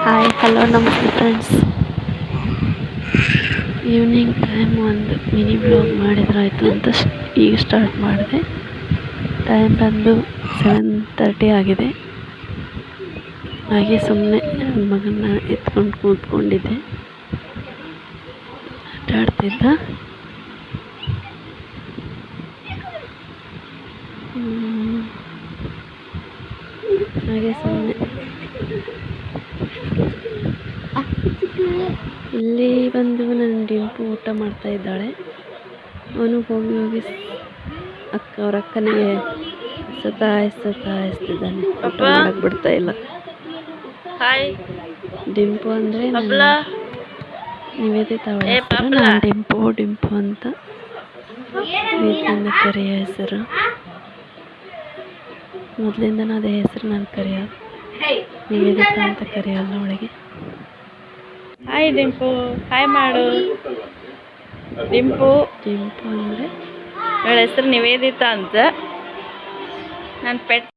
Hi hello ನಮಸ್ತೆ friends. Evening time ಒಂದು mini blog ಮಾಡಿದ್ರಾಯ್ತು ಅಂತ ಈಗ ಸ್ಟಾರ್ಟ್ ಮಾಡಿದೆ. ಟೈಮ್ ಬಂದು 7:30 ಆಗಿದೆ. ಹಾಗೆ ಸುಮ್ಮನೆ ನನ್ನ ಮಗನ ಎತ್ಕೊಂಡು ಕೂತ್ಕೊಂಡಿದ್ದೆ, ಆಟ ಆಡ್ತಿದ್ದ. ಹಾಗೆ ಸುಮ್ಮನೆ ಇಲ್ಲಿ ಬಂದು ನನ್ನ ಡಿಂಪು ಊಟ ಮಾಡ್ತಾ ಇದ್ದಾಳೆ. ಅವನು ಹೋಗಿ ಹೋಗಿ ಅವ್ರ ಅಕ್ಕನಿಗೆ ಸತಾಯಿಸ್ತಿದ್ದಾನೆ, ಊಟ ಮಾಡಕ್ಕೆ ಬಿಡ್ತಾ ಇಲ್ಲ. ಹಾಯ್ ಡಿಂಪು ಅಂದರೆ ನಿವೇದಿತಾ ಅವಳ ಹೆಸರು. ನಾನು ಡಿಂಪು ಅಂತ ಪ್ರೀತಿಯಿಂದ ಕರೆಯೋ ಹೆಸರು. ಮೊದಲಿಂದನೂ ಅದೇ ಹೆಸರು ನಾನು ಕರೆಯೋದು, ನಿವೇದಿತಾ ಅಂತ ಕರೆಯೋಲ್ಲ ಅವಳಿಗೆ. ಹಾಯ್ ಡಿಂಪು, ಹಾಯ್ ಮಾಡು. ಡಿಂಪು ಅಂದರೆ ಅವಳ ಹೆಸರು ನಿವೇದಿತಾ ಅಂತ. ನನ್ನ ಪೆಟ್